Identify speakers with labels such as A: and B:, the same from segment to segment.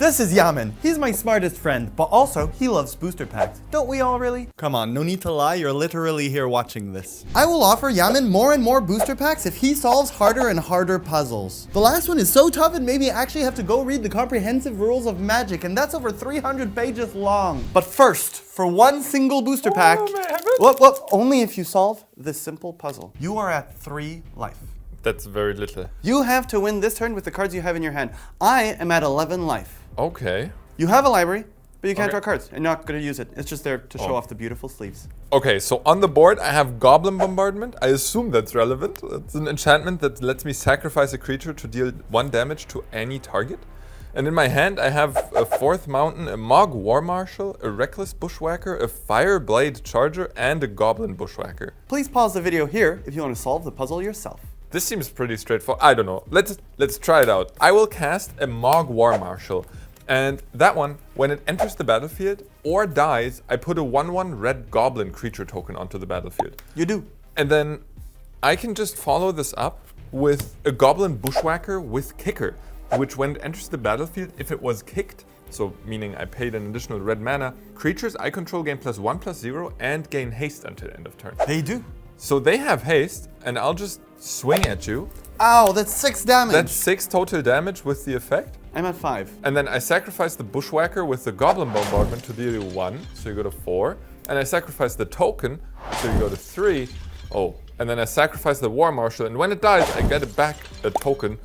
A: This is Yamin. He's my smartest friend, but also he loves booster packs. Don't we all really? Come on, no need to lie, you're literally here watching this. I will offer Yamin more and more booster packs if he solves harder and harder puzzles. The last one is so tough it made me actually have to go read the comprehensive rules of magic, and that's over 300 pages long. But first, for one single booster pack, only if you solve this simple puzzle. You are at 3 life.
B: That's very little.
A: You have to win this turn with the cards you have in your hand. I am at 11 life.
B: Okay.
A: You have a library, but you can't draw cards. You're not going to use it. It's just there to show off the beautiful sleeves.
B: Okay, so on the board I have Goblin Bombardment. I assume that's relevant. It's an enchantment that lets me sacrifice a creature to deal 1 damage to any target. And in my hand I have a 4th Mountain, a Mog War Marshal, a Reckless Bushwhacker, a Fireblade Charger, and a Goblin Bushwhacker.
A: Please pause the video here if you want to solve the puzzle yourself.
B: This seems pretty straightforward. I don't know. Let's try it out. I will cast a Mog War Marshal. And that one, when it enters the battlefield or dies, I put a 1/1 red goblin creature token onto the battlefield.
A: You do.
B: And then I can just follow this up with a Goblin Bushwhacker with Kicker, which when it enters the battlefield, if it was kicked, so meaning I paid an additional red mana, creatures I control gain +1/+0 and gain haste until end of turn.
A: They do.
B: So they have haste, and I'll just swing at you.
A: Ow, that's 6 damage.
B: That's 6 total damage with the effect.
A: I'm at 5.
B: And then I sacrifice the Bushwhacker with the Goblin Bombardment to deal you 1, so you go to 4. And I sacrifice the token, so you go to 3. Oh, and then I sacrifice the War Marshal, and when it dies, I get it back a token.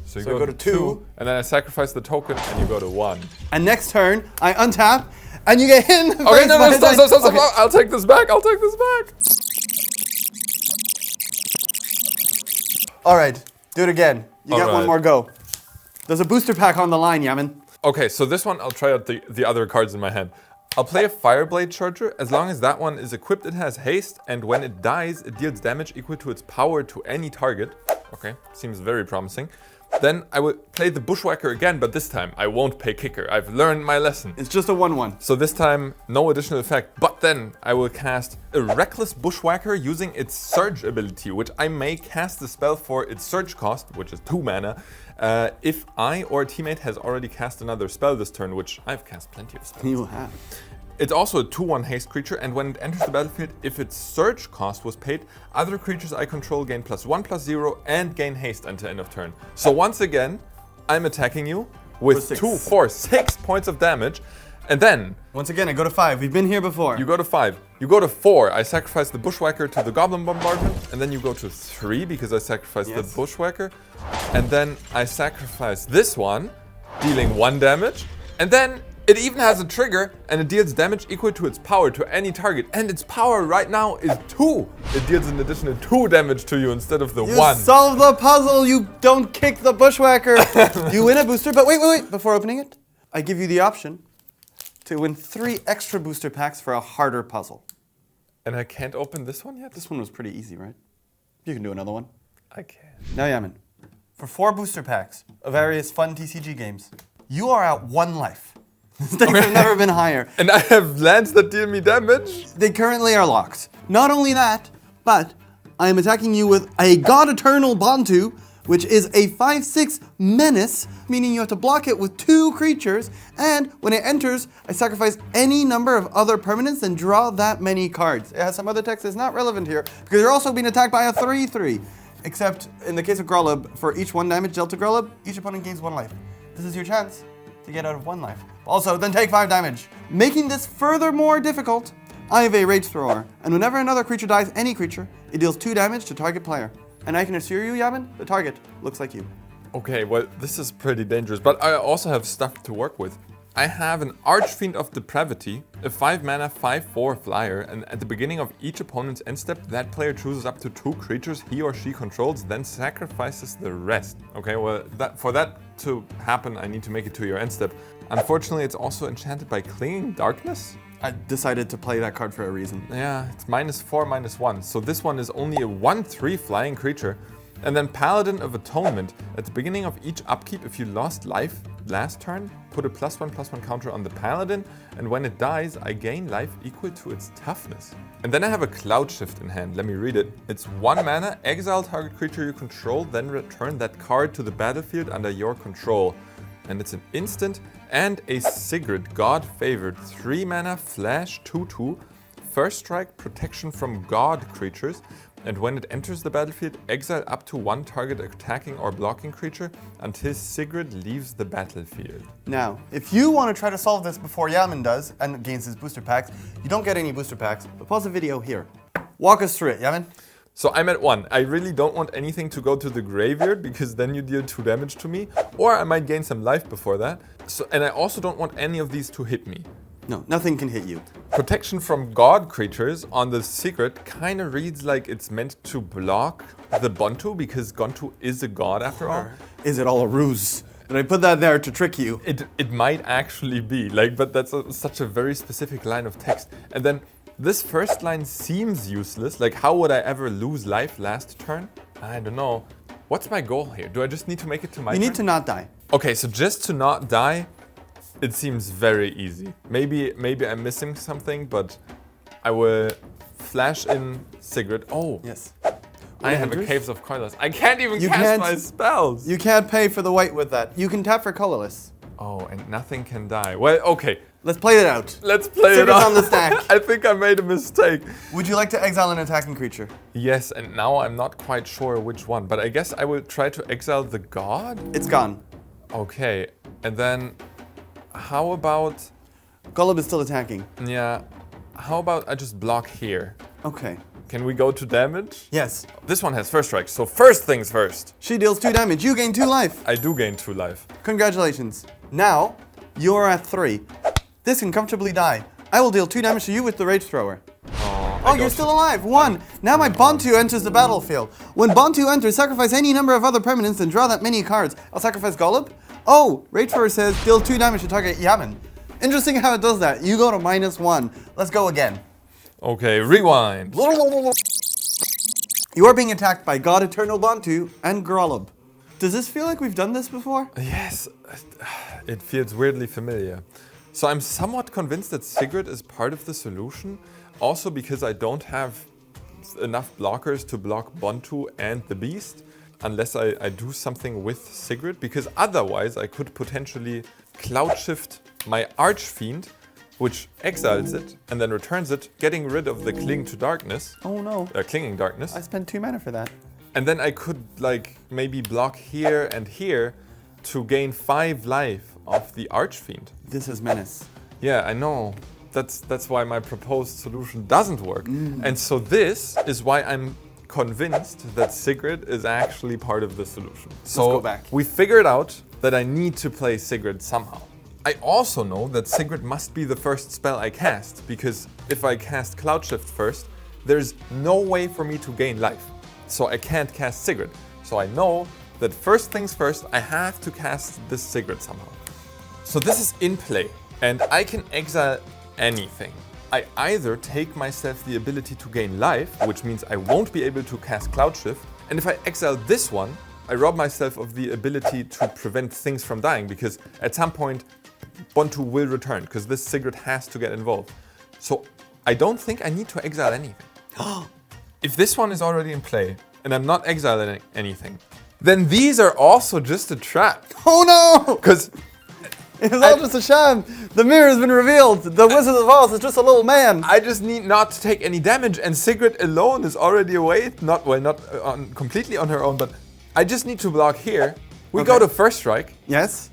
B: So you go to 2. And then I sacrifice the token, and you go to 1.
A: And next turn, I untap, and you get hit in the face.
B: Okay, no, stop. Okay. I'll take this back.
A: All right, do it again. You got
B: All
A: one
B: right.
A: more go. There's a booster pack on the line, Yamin.
B: Okay, so this one, I'll try out the other cards in my hand. I'll play a Fireblade Charger. As long as that one is equipped, it has haste, and when it dies, it deals damage equal to its power to any target. Okay, seems very promising. Then I will play the Bushwhacker again, but this time I won't pay Kicker. I've learned my lesson.
A: It's just a 1/1.
B: So this time, no additional effect, but then I will cast a Reckless Bushwhacker using its Surge ability, which I may cast the spell for its Surge cost, which is 2 mana, if I or a teammate has already cast another spell this turn, which I've cast plenty of spells.
A: You have.
B: It's also a 2/1 haste creature, and when it enters the battlefield, if its Surge cost was paid, other creatures I control gain +1/+0 and gain haste until end of turn. So once again, I'm attacking you with 2, 4, 6 points of damage, and then...
A: Once again, I go to 5. We've been here before.
B: You go to 5. You go to 4. I sacrifice the Bushwhacker to the Goblin Bombardment, and then you go to 3 because I sacrificed the Bushwhacker, and then I sacrifice this one, dealing 1 damage, and then it even has a trigger, and it deals damage equal to its power to any target. And its power right now is 2. It deals an additional 2 damage to you instead of the 1.
A: You solve the puzzle, you don't kick the Bushwhacker. You win a booster, but wait. Before opening it, I give you the option to win 3 extra booster packs for a harder puzzle.
B: And I can't open this one yet?
A: This one was pretty easy, right? You can do another one.
B: I can.
A: Now, Yamin, for 4 booster packs of various fun TCG games, you are at 1 life. Stakes have never been higher.
B: And I have lands that deal me damage?
A: They currently are locked. Not only that, but I am attacking you with a God Eternal Bantu, which is a 5/6 menace, meaning you have to block it with 2 creatures, and when it enters, I sacrifice any number of other permanents and draw that many cards. It has some other text that's not relevant here, because you're also being attacked by a 3/3. Except, in the case of Grolub, for each 1 damage dealt to Grolub, each opponent gains 1 life. This is your chance to get out of 1 life. Also, then take 5 damage. Making this further more difficult, I have a Rage Thrower, and whenever another creature dies, any creature, it deals 2 damage to target player. And I can assure you, Yamin, the target looks like you.
B: Okay, well, this is pretty dangerous, but I also have stuff to work with. I have an Archfiend of Depravity, a 5 mana 5/4 flyer, and at the beginning of each opponent's end step, that player chooses up to 2 creatures he or she controls, then sacrifices the rest. Okay, well, for that to happen, I need to make it to your end step. Unfortunately, it's also enchanted by Clinging Darkness.
A: I decided to play that card for a reason.
B: Yeah, it's -4, -1. So this one is only a 1/3 flying creature. And then Paladin of Atonement. At the beginning of each upkeep, if you lost life last turn, put a +1/+1 counter on the Paladin, and when it dies, I gain life equal to its toughness. And then I have a Cloud Shift in hand. Let me read it. It's 1 mana, exile target creature you control, then return that card to the battlefield under your control. and it's an instant and a Sigrid God-favored 3-mana flash 2/2, first strike, protection from God creatures, and when it enters the battlefield, exile up to one target attacking or blocking creature until Sigrid leaves the battlefield.
A: Now, if you want to try to solve this before Yaman does and gains his booster packs, you don't get any booster packs, but pause the video here. Walk us through it, Yaman.
B: So I'm at 1. I really don't want anything to go to the graveyard because then you deal 2 damage to me, or I might gain some life before that. And I also don't want any of these to hit me.
A: No, nothing can hit you.
B: Protection from God creatures on the Sigrid kind of reads like it's meant to block the Bontu because Gontu is a god after all.
A: Is it all a ruse? Did I put that there to trick you?
B: It might actually be, but that's such a very specific line of text. And then this first line seems useless. Like, how would I ever lose life last turn? I don't know. What's my goal here? Do I just need to make it to my turn?
A: You need to not die.
B: Okay, so just to not die, it seems very easy. Maybe I'm missing something, but I will flash in Sigrid. Oh,
A: yes.
B: I have a Caves of Colorless. I can't even cast my spells.
A: You can't pay for the white with that. You can tap for colorless.
B: Oh, and nothing can die. Well, okay.
A: Let's play it out.
B: Let's play it
A: Sigrid's
B: out.
A: on the stack.
B: I think I made a mistake.
A: Would you like to exile an attacking creature?
B: Yes, and now I'm not quite sure which one, but I guess I will try to exile the god?
A: It's gone.
B: Okay, and then how about...
A: Golub is still attacking.
B: Yeah, how about I just block here?
A: Okay.
B: Can we go to damage?
A: Yes.
B: This one has first strike, so first things first.
A: She deals 2 damage. You gain 2 life.
B: I do gain 2 life.
A: Congratulations. Now, you're at 3. This can comfortably die. I will deal 2 damage to you with the Rage Thrower. Oh, you're still alive. 1. Now my Bontu enters the battlefield. When Bontu enters, sacrifice any number of other permanents and draw that many cards. I'll sacrifice Golub. Oh, Rage Thrower says deal 2 damage to target Yaman. Interesting how it does that. You go to -1. Let's go again.
B: Okay, rewind.
A: You are being attacked by God Eternal Bontu and Grolub. Does this feel like we've done this before?
B: Yes, it feels weirdly familiar. So I'm somewhat convinced that Sigrid is part of the solution, also because I don't have enough blockers to block Bontu and the Beast, unless I do something with Sigrid, because otherwise I could potentially Cloud Shift my Archfiend, which exiles it and then returns it, getting rid of the Cling to Darkness.
A: Oh no.
B: Clinging Darkness.
A: I spent 2 mana for that.
B: And then I could maybe block here and here to gain 5 life of the Archfiend.
A: This is menace.
B: Yeah, I know. That's why my proposed solution doesn't work. And so this is why I'm convinced that Sigrid is actually part of the solution. So
A: let's go back.
B: We figured out that I need to play Sigrid somehow. I also know that Sigrid must be the first spell I cast, because if I cast Cloud Shift first, there's no way for me to gain life. So I can't cast Sigrid. So I know that first things first, I have to cast this Sigrid somehow. So this is in play, and I can exile anything. I either take myself the ability to gain life, which means I won't be able to cast Cloud Shift, and if I exile this one, I rob myself of the ability to prevent things from dying, because at some point, Bontu will return, because this Sigrid has to get involved. So I don't think I need to exile anything. If this one is already in play, and I'm not exiling anything, then these are also just a trap.
A: Oh no!
B: Because
A: it was all just a sham. The mirror has been revealed. The Wizard of Oz is just a little man.
B: I just need not to take any damage, and Sigrid alone is already away. Not completely on her own, but I just need to block here. We go to first strike.
A: Yes.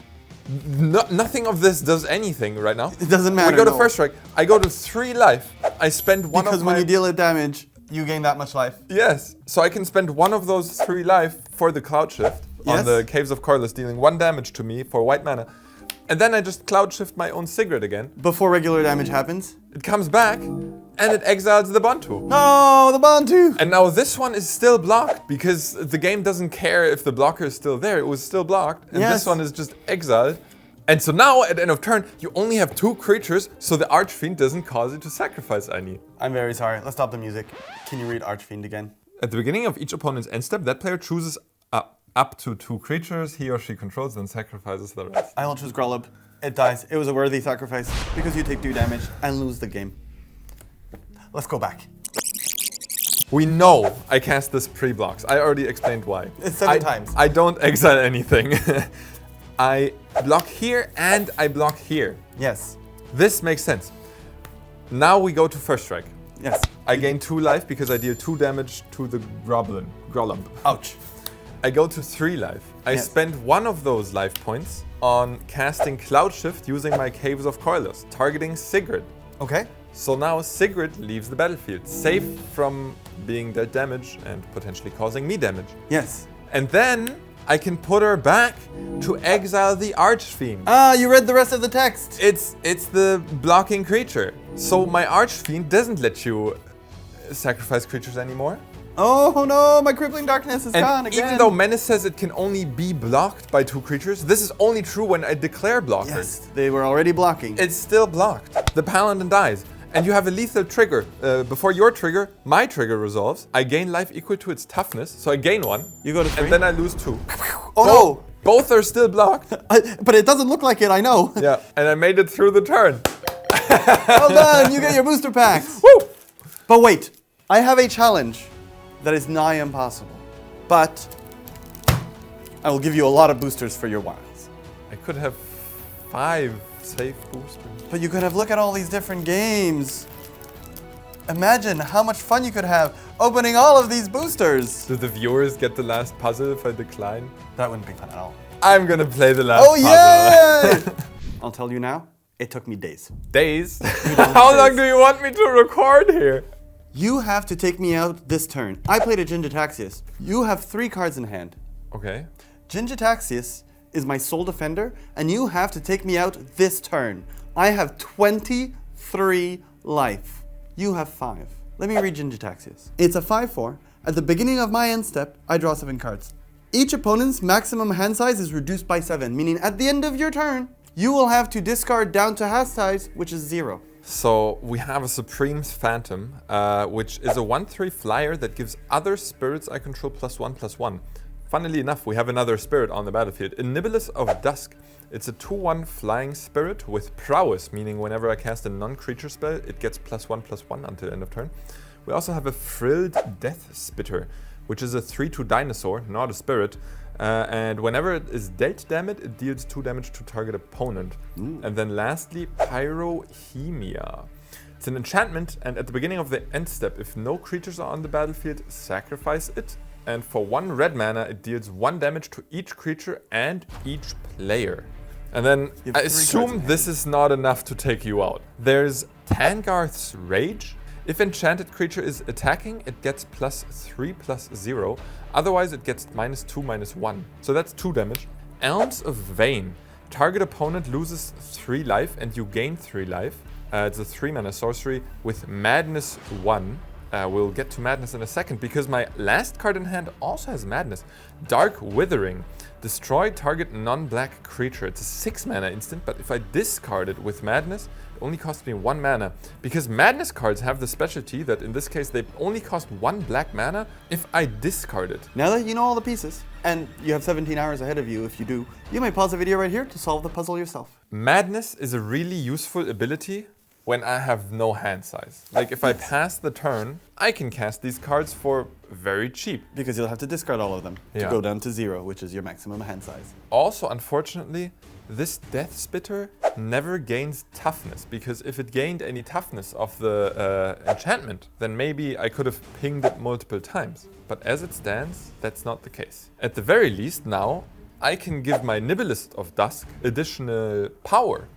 B: Nothing of this does anything right now.
A: It doesn't matter.
B: We go to first strike. I go to 3 life. I spend one
A: because
B: of my...
A: when you deal it damage, you gain that much life.
B: Yes. So I can spend one of those 3 life for the Cloud Shift on the Caves of Corlys, dealing 1 damage to me for white mana. And then I just Cloud Shift my own Sigrid again.
A: Before regular damage happens.
B: It comes back, and it exiles the Bontu.
A: No, the Bontu!
B: And now this one is still blocked, because the game doesn't care if the blocker is still there. It was still blocked, and this one is just exiled. And so now, at the end of turn, you only have 2 creatures, so the Archfiend doesn't cause you to sacrifice any.
A: I'm very sorry. Let's stop the music. Can you read Archfiend again?
B: At the beginning of each opponent's end step, that player chooses up to 2 creatures he or she controls, then sacrifices the rest.
A: I will choose Grolub. It dies. It was a worthy sacrifice, because you take 2 damage and lose the game. Let's go back.
B: We know I cast this pre-blocks. I already explained why.
A: It's 7 times.
B: I don't exile anything. I block here and I block here.
A: Yes.
B: This makes sense. Now we go to first strike.
A: Yes.
B: I gain 2 life because I deal 2 damage to the Grolump.
A: Ouch.
B: I go to 3 life. I
A: Yes.
B: spend 1 of those life points on casting Cloud Shift using my Caves of Koilos, targeting Sigrid.
A: Okay.
B: So now Sigrid leaves the battlefield, safe from being dealt damage and potentially causing me damage.
A: Yes.
B: And then I can put her back to exile the Archfiend.
A: Ah, you read the rest of the text.
B: It's the blocking creature. So my Archfiend doesn't let you sacrifice creatures anymore.
A: Oh no, my crippling darkness is gone
B: And
A: again.
B: even though Menace says it can only be blocked by 2 creatures, this is only true when I declare blockers.
A: Yes, they were already blocking.
B: It's still blocked. The Paladin dies. And you have a lethal trigger. Before your trigger, my trigger resolves. I gain life equal to its toughness, so I gain 1.
A: You go to 3.
B: And then I lose 2.
A: Oh no!
B: Both are still blocked.
A: But it doesn't look like it, I know.
B: Yeah, and I made it through the turn.
A: Well done, you get your booster packs.
B: Woo!
A: But wait, I have a challenge that is nigh impossible. But I will give you a lot of boosters for your wilds.
B: I could have 5 safe boosters.
A: But you could have look at all these different games. Imagine how much fun you could have opening all of these boosters.
B: Do the viewers get the last puzzle if I decline?
A: That wouldn't be fun at all.
B: I'm gonna play the last
A: Oh
B: puzzle.
A: yeah! I'll tell you now, it took me days.
B: Days? How long do you want me to record here?
A: You have to take me out this turn. I played a Jin-Gitaxias. You have 3 cards in hand.
B: Okay.
A: Jin-Gitaxias is my sole defender, and you have to take me out this turn. I have 23 life. You have 5. Let me read Jin-Gitaxias. It's a 5/4. At the beginning of my end step, I draw 7 cards. Each opponent's maximum hand size is reduced by 7, meaning at the end of your turn, you will have to discard down to hand size, which is 0.
B: So we have a Supreme's Phantom, which is a 1/3 flyer that gives other spirits I control +1/+1. Funnily enough, we have another spirit on the battlefield, a Nibelus of Dusk. It's a 2/1 flying spirit with prowess, meaning whenever I cast a non-creature spell, it gets +1/+1 until end of turn. We also have a Frilled Death Spitter, which is a 3/2 dinosaur, not a spirit. And whenever it is dealt damage, it deals 2 damage to target opponent. And then lastly, Pyrohemia. It's an enchantment, and at the beginning of the end step, if no creatures are on the battlefield, sacrifice it. And for 1 red mana, it deals 1 damage to each creature and each player. And then
A: You have
B: I
A: 3
B: assume
A: cards in
B: this is not enough to take you out. There's Tangarth's Rage. If enchanted creature is attacking, it gets +3/+0. Otherwise, it gets -2/-1. So that's 2 damage. Elms of Vane. Target opponent loses 3 life and you gain 3 life. It's a 3-mana sorcery with Madness 1. We'll get to Madness in a second because my last card in hand also has Madness. Dark Withering. Destroy target non-black creature. It's a 6-mana instant, but if I discard it with Madness, it only costs me 1 mana. Because Madness cards have the specialty that in this case they only cost 1 black mana if I discard it.
A: Now that you know all the pieces, and you have 17 hours ahead of you if you do, you may pause the video right here to solve the puzzle yourself.
B: Madness is a really useful ability when I have no hand size. Like if I pass the turn, I can cast these cards for very cheap.
A: Because you'll have to discard all of them to
B: Yeah.
A: go down to 0, which is your maximum hand size.
B: Also, unfortunately, this Death Spitter never gains toughness, because if it gained any toughness of the enchantment, then maybe I could have pinged it multiple times. But as it stands, that's not the case. At the very least now, I can give my Nibelus of Dusk additional power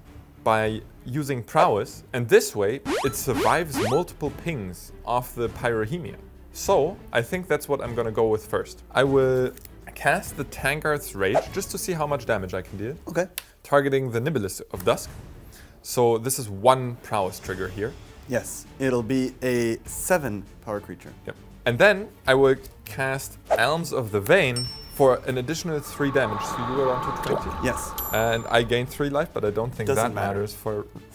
B: by using prowess, and this way it survives multiple pings of the Pyrohemia. So I think that's what I'm gonna go with first. I will cast the Tangarth's Rage just to see how much damage I can deal.
A: Okay.
B: Targeting the Nibelus of Dusk. So this is 1 prowess trigger here.
A: Yes, it'll be a 7 power creature.
B: Yep. And then I will cast Elms of the Vein for an additional 3 damage, so you go down to 20.
A: Yes.
B: And I gain 3 life, but I don't think
A: Doesn't
B: that
A: matter.
B: matters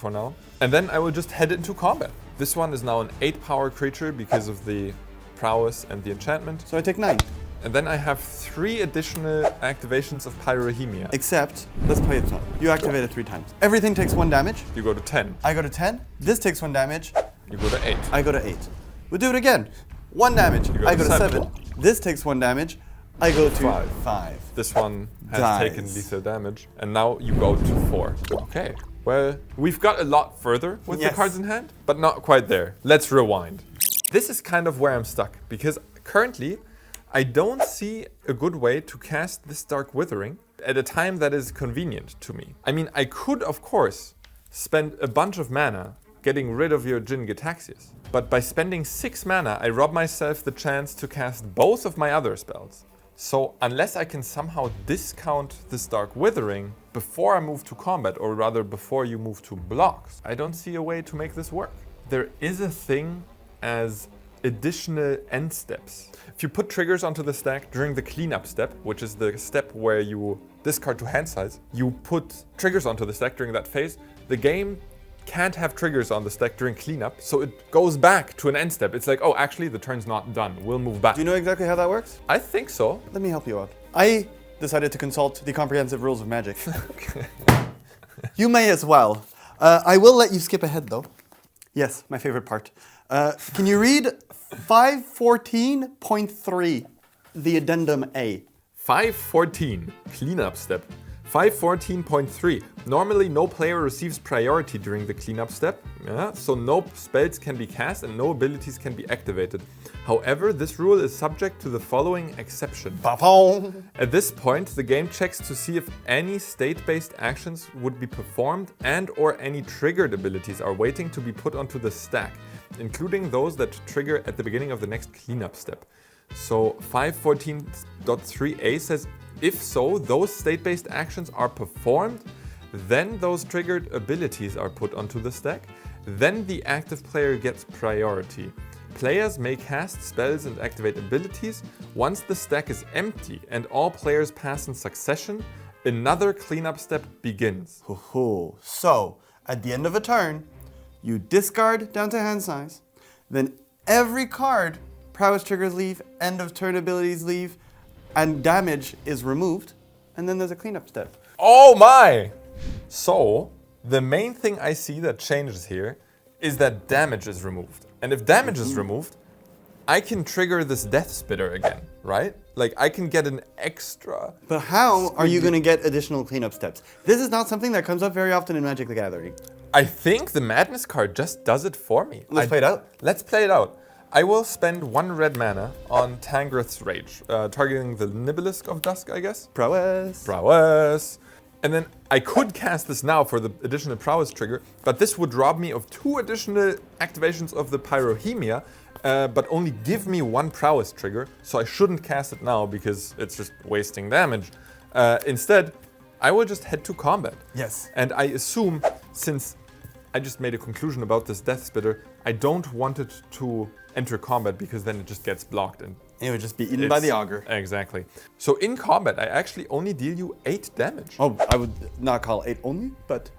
B: for now. And then I will just head into combat. This one is now an 8 power creature because of the prowess and the enchantment.
A: So I take 9.
B: And then I have 3 additional activations of Pyrohemia.
A: Except, let's play it out. You activate it 3 times. Everything takes 1 damage.
B: You go to 10.
A: I go to 10. This takes 1 damage.
B: You go to 8.
A: I go to 8. We'll do it again. 1 damage.
B: go
A: I
B: to
A: go to
B: 7.
A: 7. This takes 1 damage. I go to
B: 5.
A: 5.
B: This one has
A: Dies.
B: taken lethal damage, and now you go to 4. Okay, well, we've got a lot further with the
A: Yes.
B: cards in hand, but not quite there. Let's rewind. This is kind of where I'm stuck, because currently I don't see a good way to cast this Dark Withering at a time that is convenient to me. I mean, I could, of course, spend a bunch of mana getting rid of your Jin Gitaxias, but by spending 6 mana, I rob myself the chance to cast both of my other spells. So unless I can somehow discount this Dark Withering before I move to combat, or rather before you move to blocks, I don't see a way to make this work. There is a thing as additional end steps. If you put triggers onto the stack during the cleanup step, which is the step where you discard to hand size, you put triggers onto the stack during that phase, the game can't have triggers on the stack during cleanup, so it goes back to an end step. It's like, oh, actually the turn's not done, we'll move back.
A: Do you know exactly how that works?
B: I think so.
A: Let me help you out. I decided to consult the comprehensive rules of magic. You may as well. I will let you skip ahead though. Yes, my favorite part. Can you read 514.3, the addendum A?
B: 514, cleanup step. 514.3, normally no player receives priority during the cleanup step, so no spells can be cast and no abilities can be activated. However, this rule is subject to the following exception.
A: Ba-boom.
B: At this point, the game checks to see if any state-based actions would be performed and or any triggered abilities are waiting to be put onto the stack, including those that trigger at the beginning of the next cleanup step. So 514.3a says, if so, those state-based actions are performed, then those triggered abilities are put onto the stack, then the active player gets priority. Players may cast spells and activate abilities. Once the stack is empty and all players pass in succession, another cleanup step begins.
A: So, at the end of a turn, you discard down to hand size, then every card, prowess triggers leave, end of turn abilities leave, and damage is removed, and then there's a cleanup step.
B: Oh my! So, the main thing I see that changes here is that damage is removed. And if damage is removed, I can trigger this Death Spitter again, right? Like, I can get an extra...
A: But how are you going to get additional cleanup steps? This is not something that comes up very often in Magic the Gathering.
B: I think the Madness card just does it for me.
A: Let's play it out.
B: Let's play it out. I will spend 1 red mana on Tangrith's Rage, targeting the Nibelisk of Dusk, I guess.
A: Prowess.
B: Prowess. And then I could cast this now for the additional Prowess trigger, but this would rob me of 2 additional activations of the Pyrohemia, but only give me 1 Prowess trigger, so I shouldn't cast it now because it's just wasting damage. Instead, I will just head to combat.
A: Yes.
B: And I assume, since I just made a conclusion about this Death Spitter, I don't want it to enter combat because then it just gets blocked and
A: It would just be eaten by the Augur.
B: Exactly. So in combat, I actually only deal you 8 damage.
A: Oh, I would not call 8 only, but...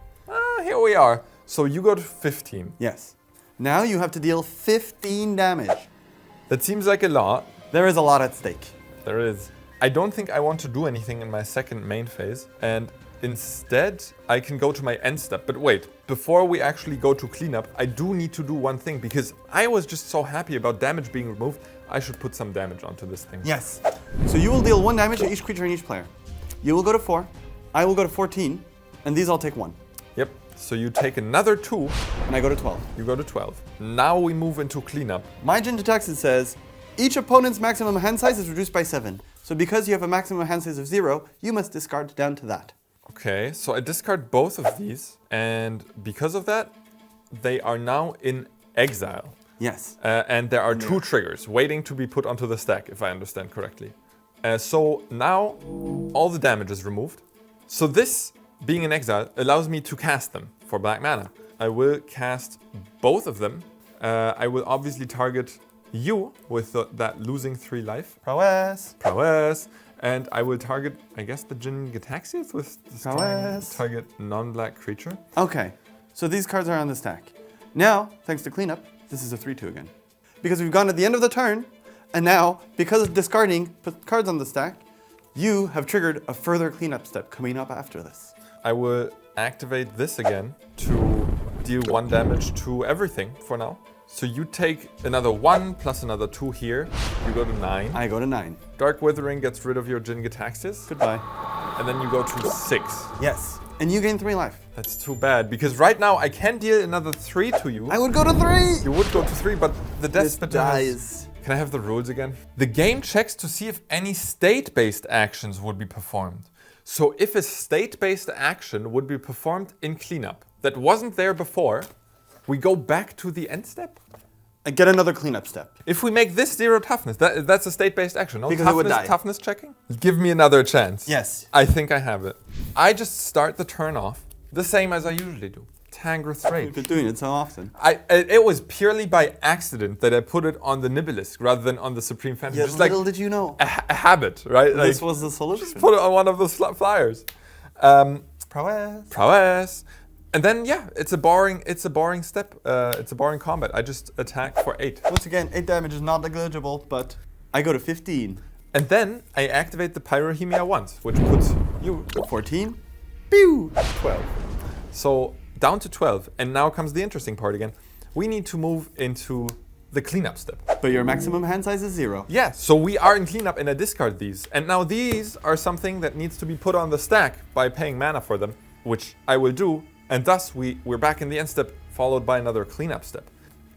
B: Here we are. So you go to 15.
A: Yes. Now you have to deal 15 damage.
B: That seems like a lot.
A: There is a lot at stake.
B: There is. I don't think I want to do anything in my second main phase, and instead I can go to my end step. But wait, before we actually go to cleanup, I do need to do one thing, because I was just so happy about damage being removed. I should put some damage onto this thing.
A: Yes. So you will deal 1 damage to each creature and each player. You will go to 4, I will go to 14, and these all take 1.
B: Yep. So you take another 2.
A: And I go to 12.
B: You go to 12. Now we move into cleanup.
A: My Jin Texas says, each opponent's maximum hand size is reduced by 7. So because you have a maximum hand size of 0, you must discard down to that.
B: Okay, so I discard both of these, and because of that, they are now in exile.
A: Yes.
B: And there are 2 triggers waiting to be put onto the stack, if I understand correctly. So now all the damage is removed. So this, being in exile, allows me to cast them for black mana. I will cast both of them. I will obviously target you with that losing 3 life.
A: Prowess.
B: Prowess. And I will target, I guess, the Jin Gitaxias with
A: Prowess.
B: target non-black creature.
A: Okay, so these cards are on the stack. Now, thanks to cleanup, this is a 3-2 again. Because we've gone at the end of the turn, and now, because of discarding put cards on the stack, you have triggered a further cleanup step coming up after this.
B: I will activate this again to deal 1 damage to everything for now. So you take another 1 plus another 2 here. You go to 9.
A: I go to 9.
B: Dark Withering gets rid of your Jin Gitaxias.
A: Goodbye.
B: And then you go to 6.
A: Yes. And you gain 3 life.
B: That's too bad, because right now I can deal another 3 to you.
A: I would go to 3.
B: You would go to 3, but the Death
A: This
B: Spitter has...
A: dies.
B: Can I have the rules again? The game checks to see if any state-based actions would be performed. So if a state-based action would be performed in cleanup that wasn't there before, we go back to the end step?
A: I get another cleanup step.
B: If we make this 0 toughness, that's a state-based action. No
A: Because it would
B: toughness,
A: die.
B: toughness checking? Give me another chance.
A: Yes.
B: I think I have it. I just start the turn off the same as I usually do. Tangreth's
A: You've
B: Rage.
A: been doing it so often.
B: It was purely by accident that I put it on the Nibelisk rather than on the Supreme Phantom.
A: Yet
B: Just like
A: little did you know.
B: a habit, right? Like,
A: This was the solution.
B: put it on one of those flyers.
A: Prowess.
B: Prowess. And then yeah, it's a boring step. It's a boring combat. I just attack for 8.
A: Once again, 8 damage is not negligible, but I go to 15.
B: And then I activate the Pyrohemia once, which puts you
A: 14. Pew!
B: 12. So down to 12. And now comes the interesting part again. We need to move into the cleanup step.
A: But your maximum hand size is 0.
B: Yeah, so we are in cleanup and I discard these. And now these are something that needs to be put on the stack by paying mana for them, which I will do. And thus we're back in the end step, followed by another cleanup step.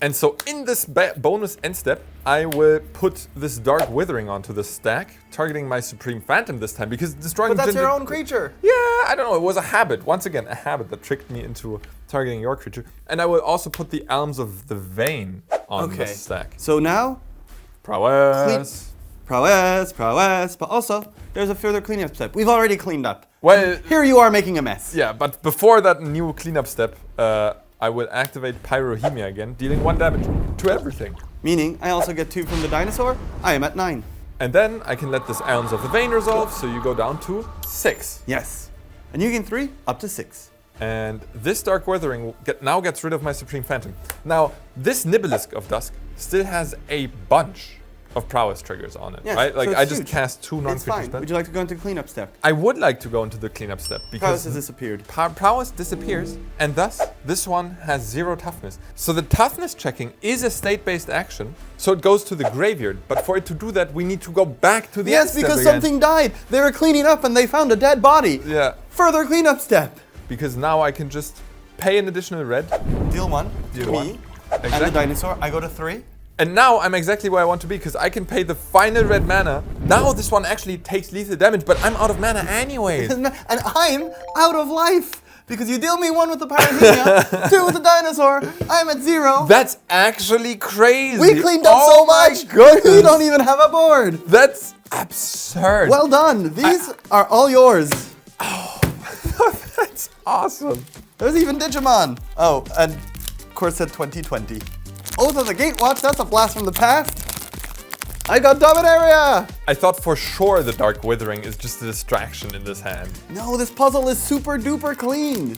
B: And so in this bonus end step, I will put this Dark Withering onto the stack, targeting my Supreme Phantom this time, because destroying
A: But that's
B: Jin
A: your own creature.
B: Yeah, I don't know, it was a habit. Once again, a habit that tricked me into targeting your creature. And I will also put the Elms of the Vein on the stack.
A: So now,
B: Prowess.
A: prowess, but also there's a further cleanup step. We've already cleaned up.
B: Well,
A: Here you are making a mess.
B: yeah, but before that new cleanup step, I will activate Pyrohemia again, dealing 1 damage to everything.
A: Meaning, I also get 2 from the dinosaur. I am at 9.
B: And then I can let this Elms of the Vein resolve, so you go down to 6.
A: Yes. And you gain 3 up to 6.
B: And this Dark Withering now gets rid of my Supreme Phantom. Now, this Nibelisk of Dusk still has a bunch of prowess triggers on it,
A: Yes,
B: right?
A: so
B: Like
A: it's
B: I just
A: huge.
B: cast 2
A: It's
B: non-creature
A: fine.
B: spells.
A: Would you like to go into cleanup step?
B: I would like to go into the cleanup step
A: Prowess
B: because
A: has disappeared.
B: prowess disappears, and thus this one has 0 toughness. So the toughness checking is a state-based action, so it goes to the graveyard. But for it to do that, we need to go back to the end
A: Yes,
B: step
A: because
B: again.
A: something died. They were cleaning up and they found a dead body.
B: Yeah,
A: Further cleanup step.
B: because now I can just pay an additional red.
A: Deal 1
B: Deal
A: to
B: one.
A: me. And the
B: Exactly.
A: dinosaur. I go to 3.
B: And now I'm exactly where I want to be, because I can pay the final red mana. Now this one actually takes lethal damage, but I'm out of mana anyways.
A: And I'm out of life. Because you deal me 1 with the Pyrohemia, 2 with the dinosaur. I'm at 0.
B: That's actually crazy.
A: We cleaned up so much.
B: Goodness.
A: We don't even have a board.
B: That's absurd.
A: Well done. These are all yours.
B: That's awesome.
A: There's even Digimon. Oh, and of course at 2020. Oath of the Gatewatch, that's a blast from the past. I got Dominaria.
B: I thought for sure the Dark Withering is just a distraction in this hand.
A: No, this puzzle is super duper clean.